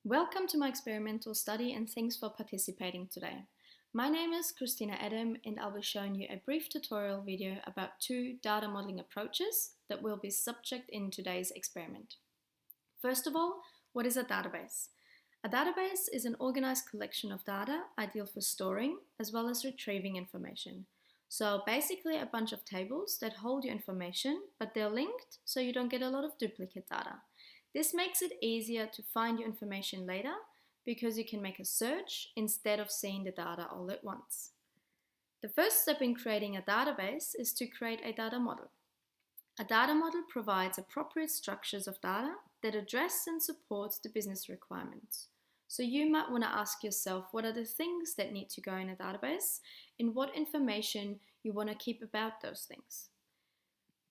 Welcome to my experimental study and thanks for participating today. My name is Christina Adam and I'll be showing you a brief tutorial video about two data modeling approaches that will be subject in today's experiment. First of all, what is a database? A database is an organized collection of data ideal for storing as well as retrieving information. So basically a bunch of tables that hold your information, but they're linked so you don't get a lot of duplicate data. This makes it easier to find your information later because you can make a search instead of seeing the data all at once. The first step in creating a database is to create a data model. A data model provides appropriate structures of data that address and support the business requirements. So you might want to ask yourself what are the things that need to go in a database and what information you want to keep about those things.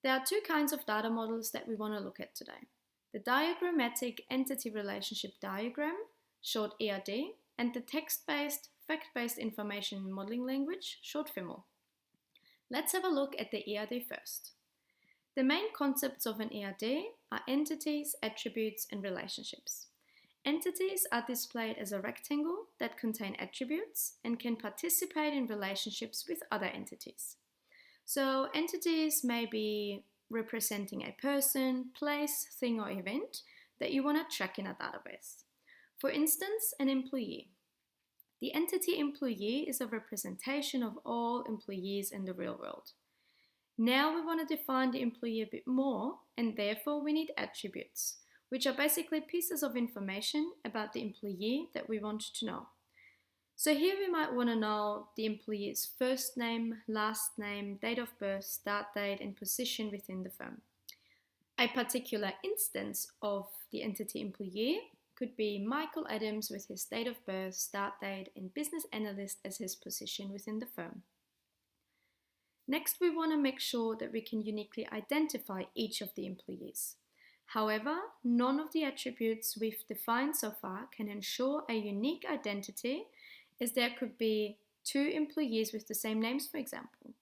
There are two kinds of data models that we want to look at today. The diagrammatic entity relationship diagram, short ERD, and the text-based, fact-based information modeling language, short FIML. Let's have a look at the ERD first. The main concepts of an ERD are entities, attributes, and relationships. Entities are displayed as a rectangle that contain attributes and can participate in relationships with other entities. So entities may be representing a person, place, thing, or event that you want to track in a database. For instance, an employee. The entity employee is a representation of all employees in the real world. Now we want to define the employee a bit more, and therefore we need attributes, which are basically pieces of information about the employee that we want to know. So here we might want to know the employee's first name, last name, date of birth, start date, and position within the firm. A particular instance of the entity employee could be Michael Adams with his date of birth, start date, and business analyst as his position within the firm. Next, we want to make sure that we can uniquely identify each of the employees. However, none of the attributes we've defined so far can ensure a unique identity, as there could be two employees with the same names, for example.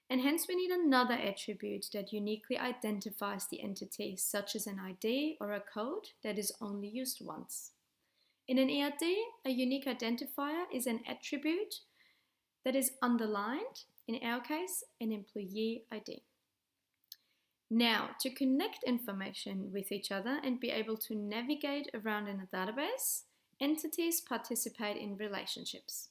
And hence we need another attribute that uniquely identifies the entity, such as an ID or a code that is only used once. In an ERD, a unique identifier is an attribute that is underlined, in our case, an employee ID. Now, to connect information with each other and be able to navigate around in a database, entities participate in relationships.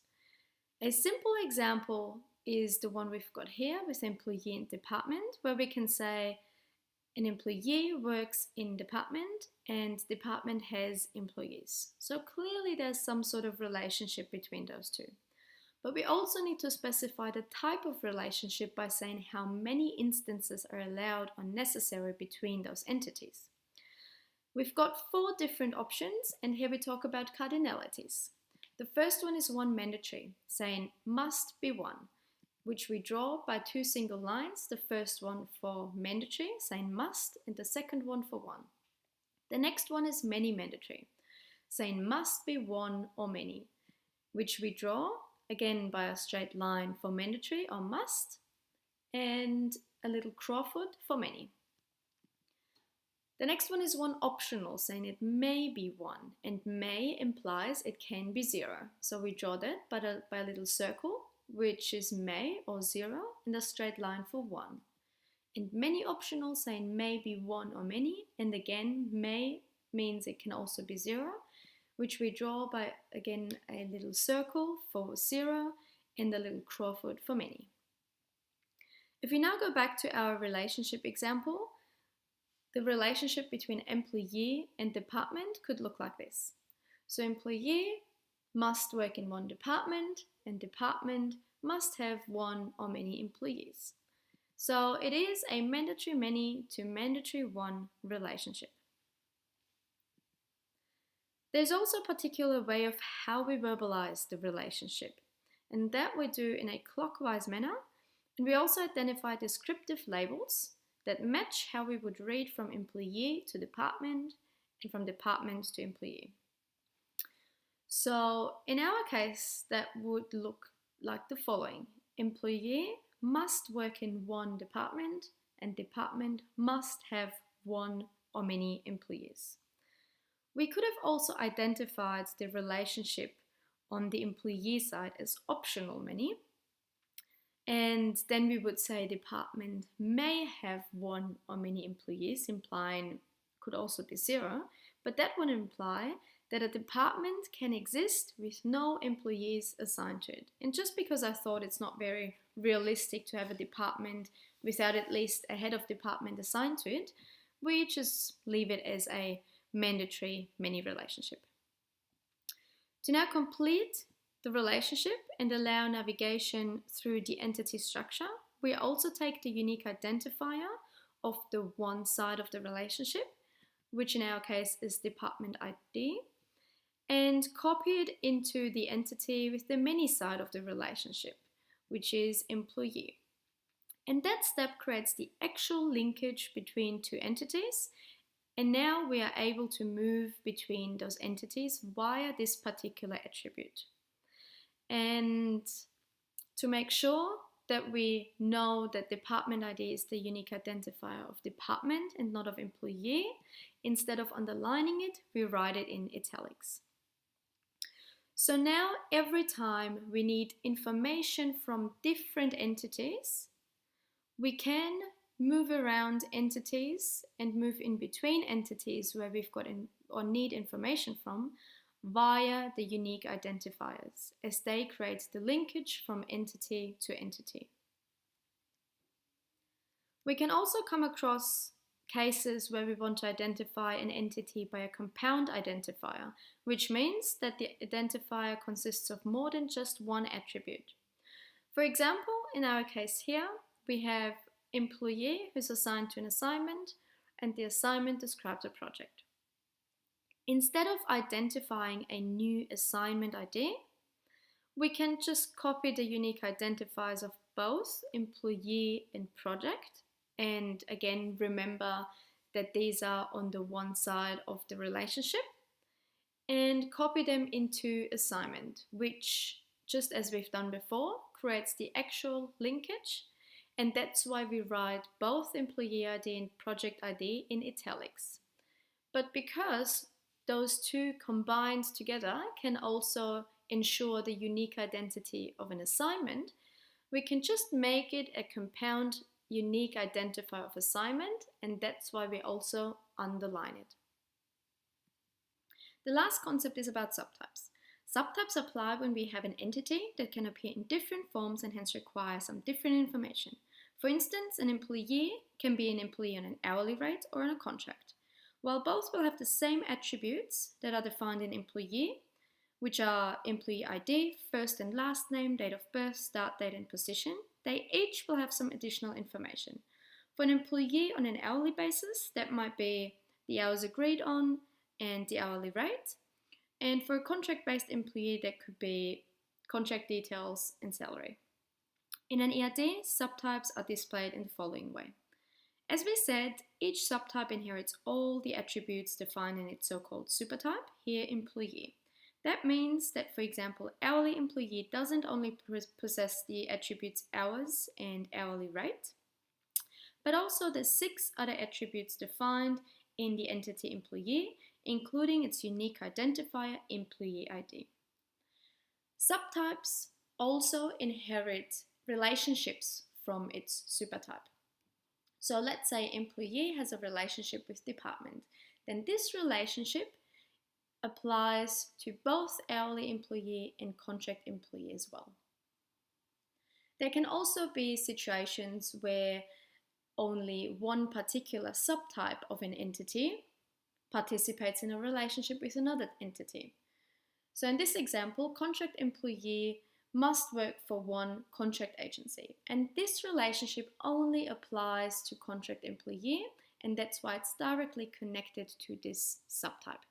A simple example is the one we've got here with employee and department, where we can say an employee works in department and department has employees. So clearly there's some sort of relationship between those two. But we also need to specify the type of relationship by saying how many instances are allowed or necessary between those entities. We've got four different options, and here we talk about cardinalities. The first one is one mandatory, saying must be one, which we draw by two single lines, the first one for mandatory, saying must, and the second one for one. The next one is many mandatory, saying must be one or many, which we draw again by a straight line for mandatory or must, and a little crowfoot for many. The next one is one optional, saying it may be one, and may implies it can be zero. So we draw that by a little circle, which is may or zero, and a straight line for one. And many optional, saying may be one or many, and again, may means it can also be zero, which we draw by, again, a little circle for zero, and a little crowfoot for many. If we now go back to our relationship example, the relationship between employee and department could look like this. So employee must work in one department, and department must have one or many employees. So it is a mandatory many to mandatory one relationship. There's also a particular way of how we verbalize the relationship, and that we do in a clockwise manner, and we also identify descriptive labels that match how we would read from employee to department and from department to employee. So in our case, that would look like the following. Employee must work in one department, and department must have one or many employees. We could have also identified the relationship on the employee side as optional many, and then we would say department may have one or many employees, implying could also be zero, but that would imply that a department can exist with no employees assigned to it. And just because I thought it's not very realistic to have a department without at least a head of department assigned to it, we just leave it as a mandatory many relationship. To now complete the relationship and allow navigation through the entity structure, we also take the unique identifier of the one side of the relationship, which in our case is department ID, and copy it into the entity with the many side of the relationship, which is employee. And that step creates the actual linkage between two entities. And now we are able to move between those entities via this particular attribute. And to make sure that we know that department ID is the unique identifier of department and not of employee, instead of underlining it, we write it in italics. So now every time we need information from different entities, we can move around entities and move in between entities where we've got or need information from via the unique identifiers, as they create the linkage from entity to entity. We can also come across cases where we want to identify an entity by a compound identifier, which means that the identifier consists of more than just one attribute. For example, in our case here, we have employee who's assigned to an assignment, and the assignment describes a project. Instead of identifying a new assignment ID, we can just copy the unique identifiers of both employee and project. And again, remember that these are on the one side of the relationship, and copy them into assignment, which, just as we've done before, creates the actual linkage. And that's why we write both employee ID and project ID in italics. But because those two combined together can also ensure the unique identity of an assignment, we can just make it a compound unique identifier of assignment, and that's why we also underline it. The last concept is about subtypes. Subtypes apply when we have an entity that can appear in different forms and hence require some different information. For instance, an employee can be an employee on an hourly rate or on a contract. While both will have the same attributes that are defined in employee, which are employee ID, first and last name, date of birth, start date and position, they each will have some additional information. For an employee on an hourly basis, that might be the hours agreed on and the hourly rate. And for a contract-based employee, that could be contract details and salary. In an ERD, subtypes are displayed in the following way. As we said, each subtype inherits all the attributes defined in its so-called supertype, here employee. That means that, for example, hourly employee doesn't only possess the attributes hours and hourly rate, but also the 6 other attributes defined in the entity employee, including its unique identifier, employee ID. Subtypes also inherit relationships from its supertype. So let's say employee has a relationship with department. Then this relationship applies to both hourly employee and contract employee as well. There can also be situations where only one particular subtype of an entity participates in a relationship with another entity. So in this example, contract employee must work for one contract agency, and this relationship only applies to contract employee, and that's why it's directly connected to this subtype.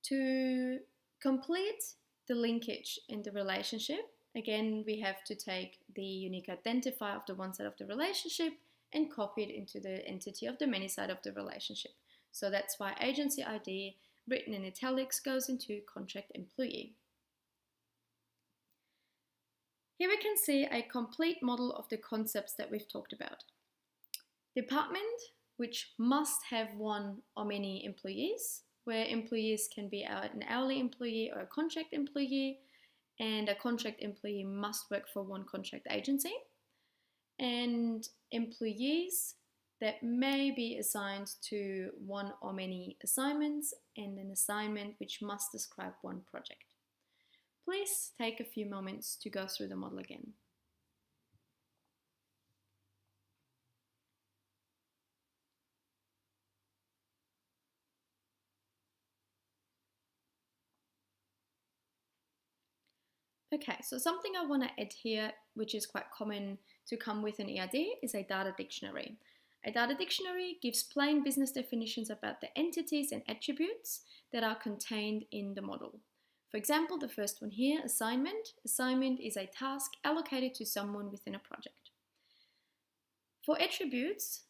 To complete the linkage in the relationship, again, we have to take the unique identifier of the one side of the relationship and copy it into the entity of the many side of the relationship. So that's why agency ID, written in italics, goes into contract employee. Here we can see a complete model of the concepts that we've talked about. Department which must have one or many employees, where employees can be an hourly employee or a contract employee, and a contract employee must work for one contract agency, and employees that may be assigned to one or many assignments, and an assignment which must describe one project. Please take a few moments to go through the model again. Okay, so something I want to add here, which is quite common to come with an ERD, is a data dictionary. A data dictionary gives plain business definitions about the entities and attributes that are contained in the model. For example, the first one here, assignment. Assignment is a task allocated to someone within a project. For attributes,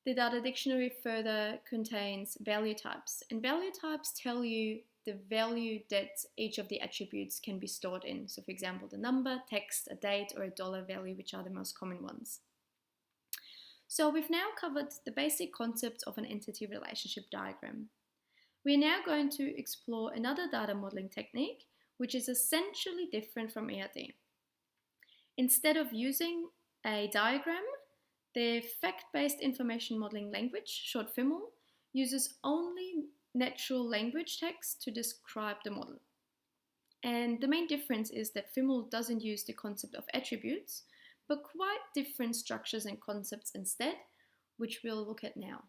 the data dictionary further contains value types, and value types tell you the value that each of the attributes can be stored in. So for example, the number, text, a date, or a dollar value, which are the most common ones. So we've now covered the basic concepts of an entity relationship diagram. We're now going to explore another data modeling technique, which is essentially different from ERD. Instead of using a diagram, the fact-based information modeling language, short FIML, uses only natural language text to describe the model. And the main difference is that FIML doesn't use the concept of attributes, but quite different structures and concepts instead, which we'll look at now.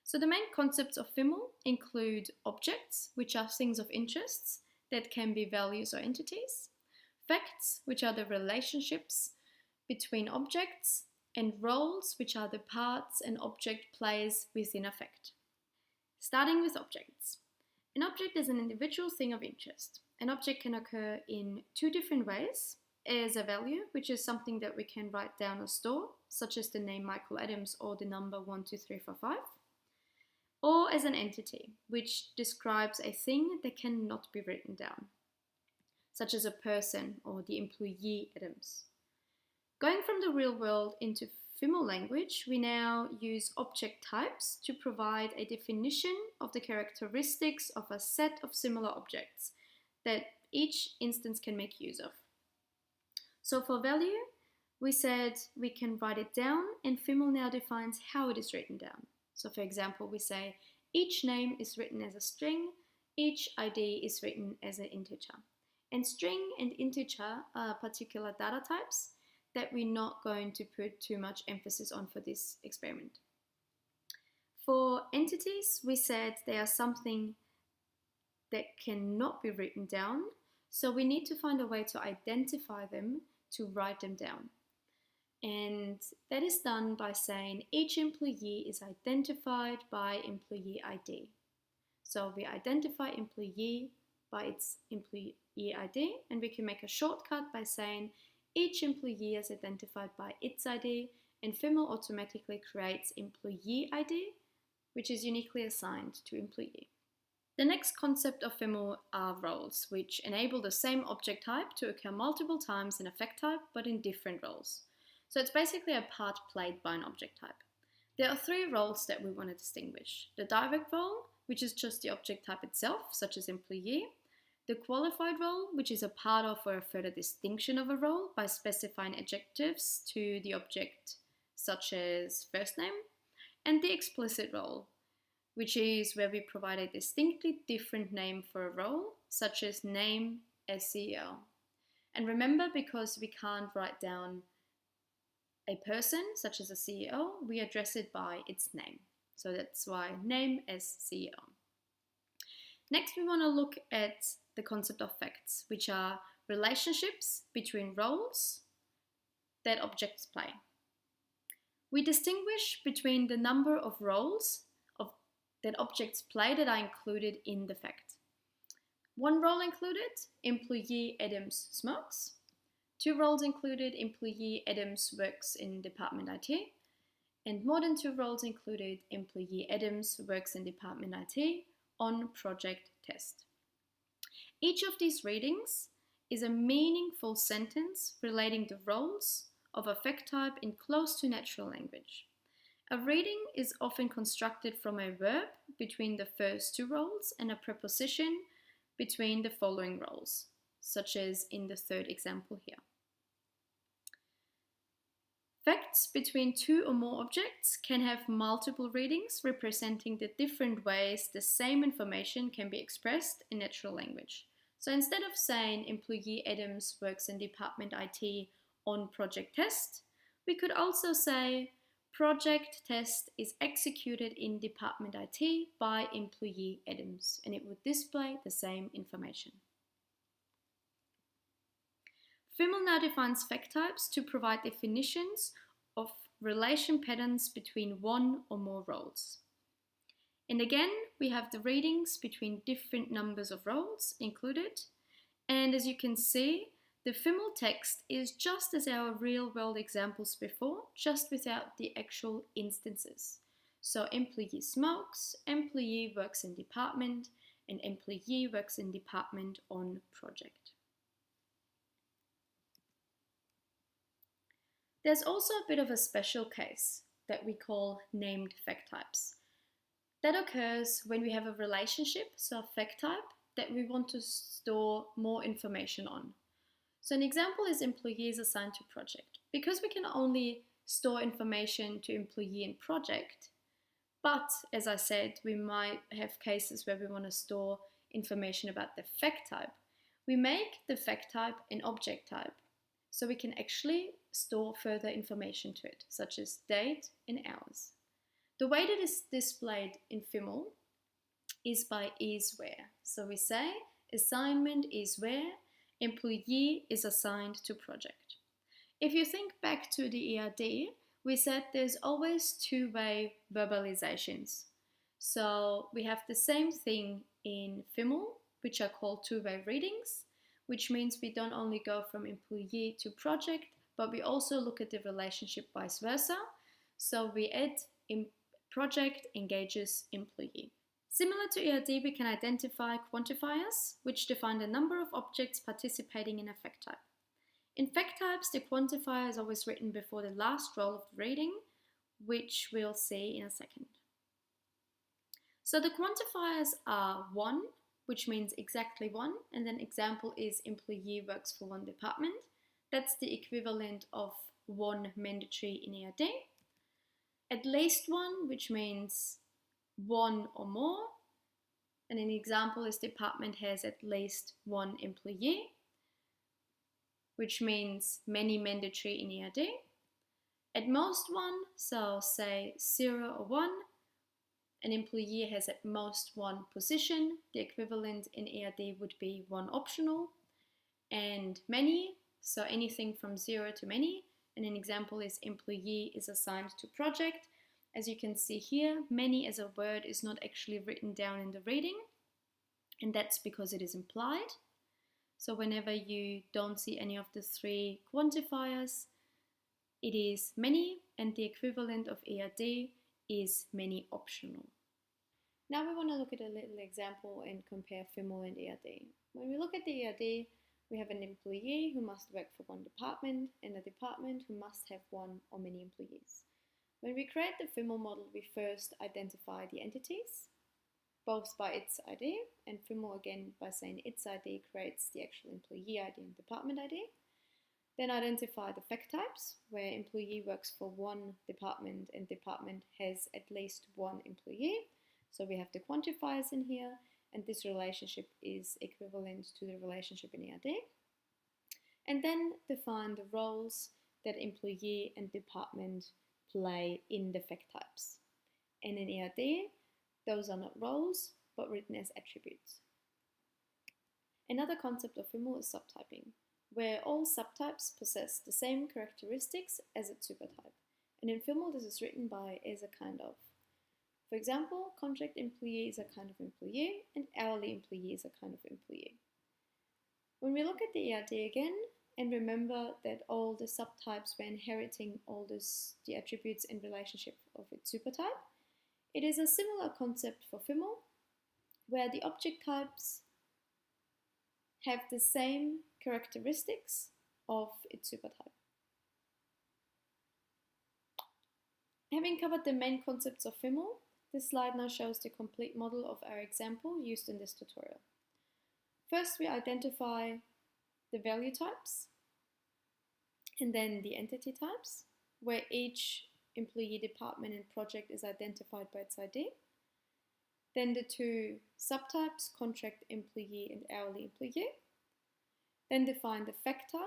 So the main concepts of FIML include objects, which are things of interest that can be values or entities, facts, which are the relationships between objects, and roles, which are the parts an object plays within a fact. Starting with objects. An object is an individual thing of interest. An object can occur in two different ways: as a value, which is something that we can write down or store, such as the name Michael Adams or the number 12345, or as an entity, which describes a thing that cannot be written down, such as a person or the employee Adams. Going from the real world into FIML language, we now use object types to provide a definition of the characteristics of a set of similar objects that each instance can make use of. So for value, we said we can write it down, and FIML now defines how it is written down. So for example, we say each name is written as a string, each ID is written as an integer. And string and integer are particular data types that we're not going to put too much emphasis on for this experiment. For entities, we said they are something that cannot be written down, so we need to find a way to identify them, to write them down. And that is done by saying each employee is identified by employee ID. So we identify employee by its employee ID, and we can make a shortcut by saying each employee is identified by its ID, and FIML automatically creates employee ID, which is uniquely assigned to employee. The next concept of FIML are roles, which enable the same object type to occur multiple times in a fact type, but in different roles. So it's basically a part played by an object type. There are three roles that we want to distinguish: the direct role, which is just the object type itself, such as employee; the qualified role, which is a part of or a further distinction of a role by specifying adjectives to the object, such as first name; and the explicit role, which is where we provide a distinctly different name for a role, such as name as CEO. And remember, because we can't write down a person, such as a CEO, we address it by its name. So that's why name as CEO. Next, we want to look at the concept of facts, which are relationships between roles that objects play. We distinguish between the number of roles that objects play that are included in the fact. One role included, employee Adams smokes. Two roles included, employee Adams works in department IT. And more than two roles included, employee Adams works in department IT on project test. Each of these readings is a meaningful sentence relating the roles of a fact type in close to natural language. A reading is often constructed from a verb between the first two roles and a preposition between the following roles, such as in the third example here. Facts between two or more objects can have multiple readings representing the different ways the same information can be expressed in natural language. So instead of saying employee Adams works in department IT on project test, we could also say project test is executed in department IT by employee Adams, and it would display the same information. FIML now defines fact types to provide definitions of relation patterns between one or more roles. And again, we have the readings between different numbers of roles included. And as you can see, the FIML text is just as our real-world examples before, just without the actual instances. So employee smokes, employee works in department, and employee works in department on project. There's also a bit of a special case that we call named fact types. That occurs when we have a relationship, so a fact type, that we want to store more information on. So an example is employees assigned to project. Because we can only store information to employee and project, but as I said, we might have cases where we want to store information about the fact type. We make the fact type an object type, so we can actually store further information to it, such as date and hours. The way that is displayed in FIML is by is where. So we say assignment is where employee is assigned to project. If you think back to the ERD, we said there's always two-way verbalizations. So we have the same thing in FIML, which are called two-way readings, which means we don't only go from employee to project, but we also look at the relationship vice versa. So we add project engages employee. Similar to ERD, we can identify quantifiers, which define the number of objects participating in a fact type. In fact types, the quantifier is always written before the last role of the reading, which we'll see in a second. So the quantifiers are 1, which means exactly 1, and then example is employee works for one department. That's the equivalent of 1 mandatory in ERD. At least 1, which means 1 or more, and an example is department has at least 1 employee, which means many mandatory in ERD. At most 1, so say 0 or 1, an employee has at most 1 position. The equivalent in ERD would be 1 optional. And many, so anything from 0 to many. And an example is employee is assigned to project. As you can see here, many as a word is not actually written down in the reading. And that's because it is implied. So whenever you don't see any of the 3 quantifiers, it is many, and the equivalent of ERD is many optional. Now we want to look at a little example and compare FIML and ERD. When we look at the ERD, we have an employee who must work for one department and a department who must have 1 or many employees. When we create the FIML model, we first identify the entities, both by its ID, and FIML again by saying its ID creates the actual employee ID and department ID. Then identify the fact types, where employee works for one department and department has at least 1 employee. So we have the quantifiers in here, and this relationship is equivalent to the relationship in ERD. And then define the roles that employee and department play in the fact types. And in ERD, those are not roles, but written as attributes. Another concept of FIML is subtyping, where all subtypes possess the same characteristics as its supertype. And in FIML, this is written by as a kind of. For example, contract employee is a kind of employee, and hourly employee is a kind of employee. When we look at the ERD again, and remember that all the subtypes were inheriting all the attributes and relationship of its supertype, it is a similar concept for FIML, where the object types have the same characteristics of its supertype. Having covered the main concepts of FIML, this slide now shows the complete model of our example used in this tutorial. First, we identify the value types and then the entity types, where each employee, department, and project is identified by its ID. Then the two subtypes, contract employee and hourly employee. Then define the fact type,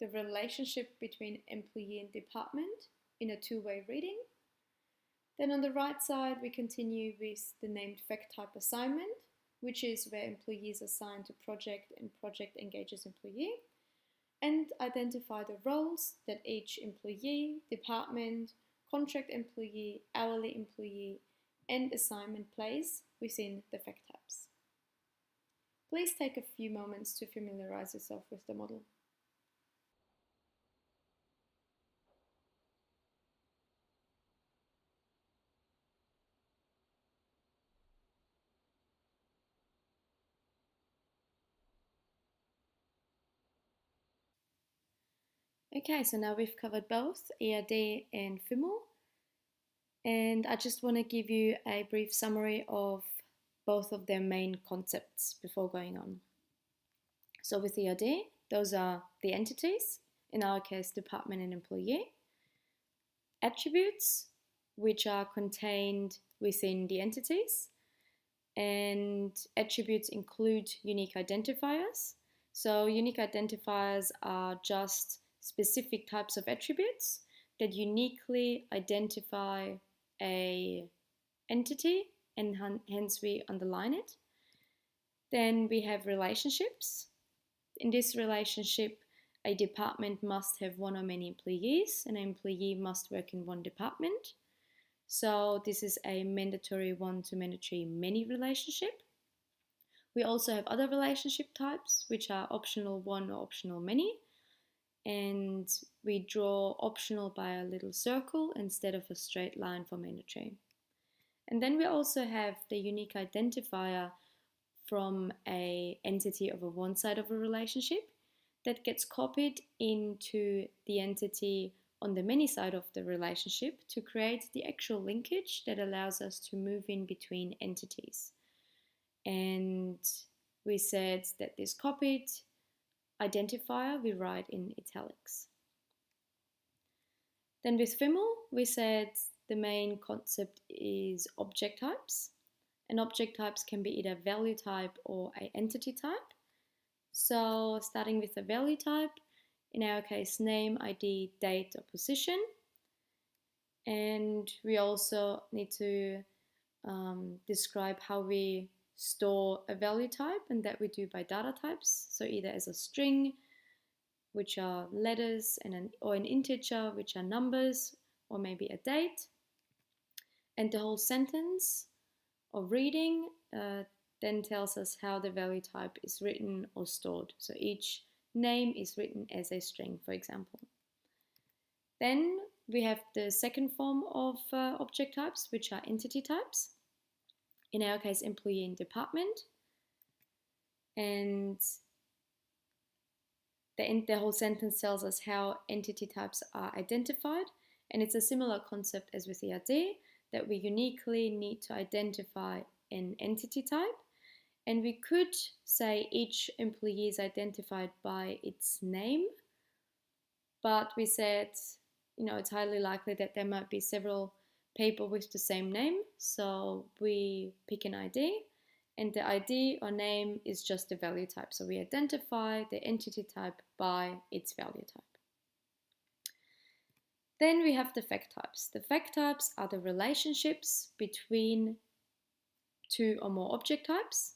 the relationship between employee and department in a two-way reading. Then on the right side, we continue with the named fact type assignment, which is where employee is assigned to project and project engages employee, and identify the roles that each employee, department, contract employee, hourly employee, and assignment plays within the fact types. Please take a few moments to familiarize yourself with the model. Okay, so now we've covered both ERD and FIML, and I just want to give you a brief summary of both of their main concepts before going on. So with ERD, those are the entities, in our case department and employee, attributes, which are contained within the entities, and attributes include unique identifiers. So unique identifiers are just specific types of attributes that uniquely identify a entity, and hence we underline it. Then we have relationships. In this relationship, a department must have one or many employees, and an employee must work in one department. So this is a mandatory one to mandatory many relationship. We also have other relationship types, which are optional one or optional many. And we draw optional by a little circle instead of a straight line for mandatory. And then we also have the unique identifier from an entity over one side of a relationship that gets copied into the entity on the many side of the relationship to create the actual linkage that allows us to move in between entities. And we said that this copied identifier we write in italics. Then with FIML, we said the main concept is object types. And object types can be either value type or an entity type. So starting with the value type, in our case name, ID, date or position. And we also need to describe how we store a value type, and that we do by data types. So either as a string, which are letters, or an integer, which are numbers, or maybe a date. And the whole sentence of reading then tells us how the value type is written or stored. So each name is written as a string, for example. Then we have the second form of object types, which are entity types. In our case, employee and department. And the whole sentence tells us how entity types are identified. And it's a similar concept as with ERD, that we uniquely need to identify an entity type. And we could say each employee is identified by its name, but we said, it's highly likely that there might be several people with the same name, so we pick an ID, and the ID or name is just the value type. So we identify the entity type by its value type. Then we have the fact types. The fact types are the relationships between two or more object types.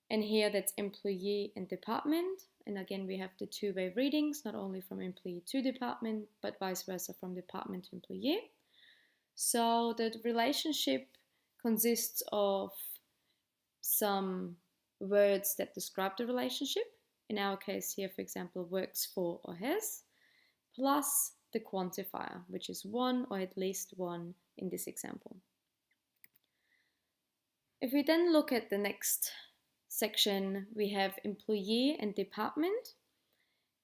And here that's employee and department. And again, we have the two-way readings, not only from employee to department, but vice versa from department to employee. So the relationship consists of some words that describe the relationship. In our case here, for example, works for or has, plus the quantifier, which is one or at least one in this example. If we then look at the next section, we have employee and department.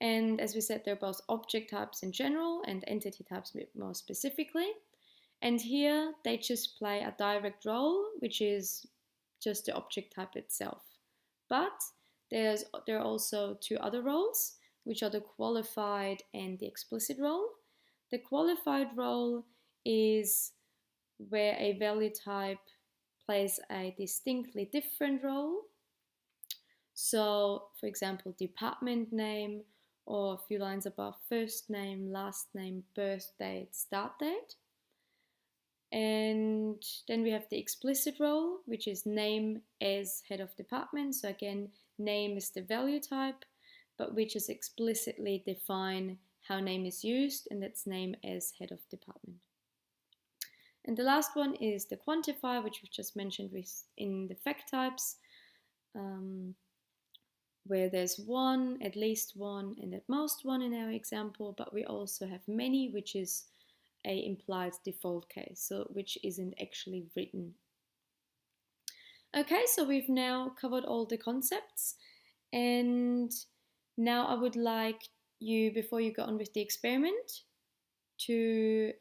And as we said, they're both object types in general and entity types more specifically. And here they just play a direct role, which is just the object type itself. But there are also two other roles, which are the qualified and the explicit role. The qualified role is where a value type plays a distinctly different role. So, for example, department name, or a few lines above, first name, last name, birth date, start date. And then we have the explicit role, which is name as head of department. So again, name is the value type, but we just explicitly define how name is used, and that's name as head of department. And the last one is the quantifier, which we just mentioned in the fact types, where there's one, at least one, and at most one in our example, but we also have many, which is a implied default case, so which isn't actually written. Okay, so we've now covered all the concepts, and now I would like you, before you go on with the experiment, to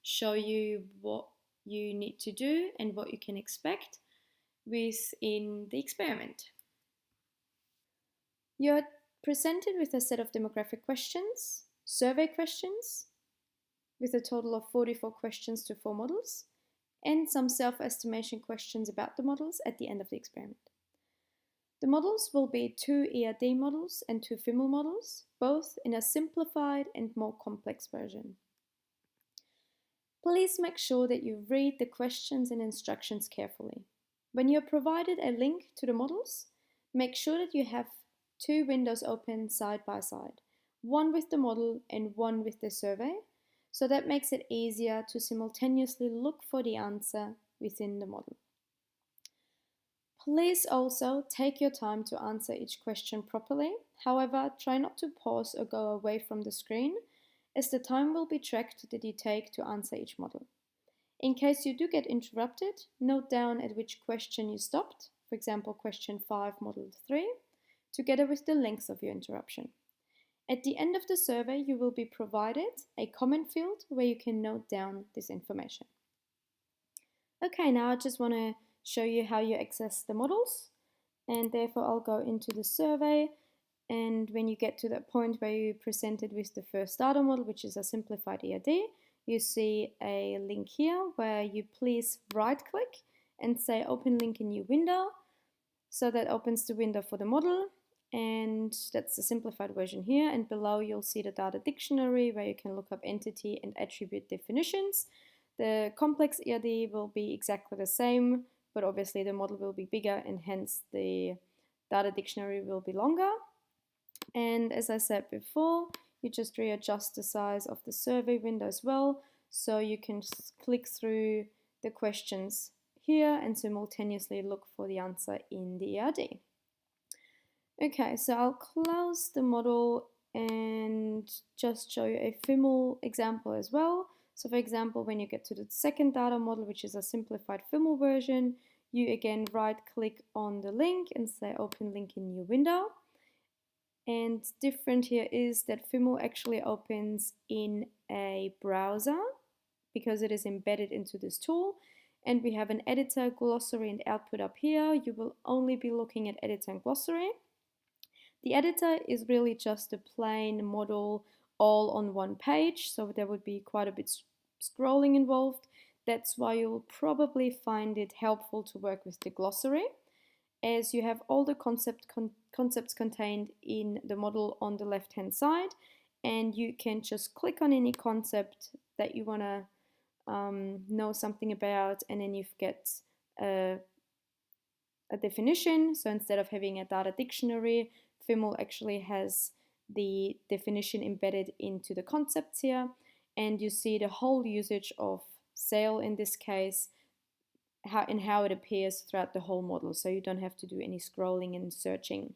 show you what you need to do and what you can expect within the experiment. You're presented with a set of demographic questions, survey questions, with a total of 44 questions to 4 models, and some self-estimation questions about the models at the end of the experiment. The models will be 2 ERD models and 2 FIML models, both in a simplified and more complex version. Please make sure that you read the questions and instructions carefully. When you're provided a link to the models, make sure that you have 2 windows open side by side, one with the model and one with the survey, so that makes it easier to simultaneously look for the answer within the model. Please also take your time to answer each question properly. However, try not to pause or go away from the screen, as the time will be tracked that you take to answer each model. In case you do get interrupted, note down at which question you stopped, for example question 5 model 3, together with the length of your interruption. At the end of the survey, you will be provided a comment field where you can note down this information. Okay, now I just want to show you how you access the models, and therefore I'll go into the survey, and when you get to that point where you're presented with the first data model, which is a simplified ERD, you see a link here where you please right click and say open link in new window. So that opens the window for the model, and that's the simplified version here, and below you'll see the data dictionary where you can look up entity and attribute definitions. The complex ERD will be exactly the same, but obviously the model will be bigger and hence the data dictionary will be longer. And as I said before, you just readjust the size of the survey window as well, so you can click through the questions here and simultaneously look for the answer in the ERD. Okay, so I'll close the model and just show you a FIML example as well. So for example, when you get to the second data model, which is a simplified FIML version, you again right click on the link and say open link in new window. And different here is that FIML actually opens in a browser because it is embedded into this tool. And we have an editor, glossary, and output up here. You will only be looking at editor and glossary. The editor is really just a plain model all on one page, so there would be quite a bit scrolling involved. That's why you'll probably find it helpful to work with the glossary, as you have all the concepts contained in the model on the left hand side, and you can just click on any concept that you want to know something about, and then you get a definition. So instead of having a data dictionary, FIML actually has the definition embedded into the concepts here, and you see the whole usage of sale in this case, how it appears throughout the whole model, so you don't have to do any scrolling and searching.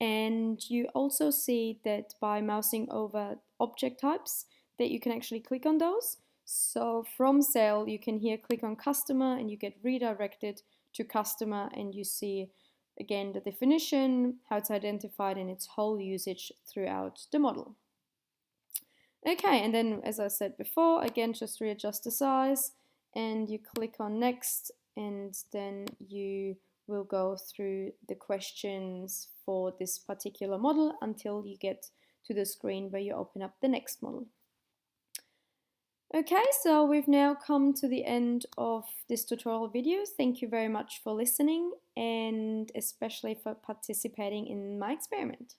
And you also see that by mousing over object types that you can actually click on those. So from sale you can here click on customer and you get redirected to customer, and you see again the definition, how it's identified, and its whole usage throughout the model. Okay, and then as I said before, again, just readjust the size and you click on next, and then you will go through the questions for this particular model until you get to the screen where you open up the next model. Okay, so we've now come to the end of this tutorial video. Thank you very much for listening and especially for participating in my experiment.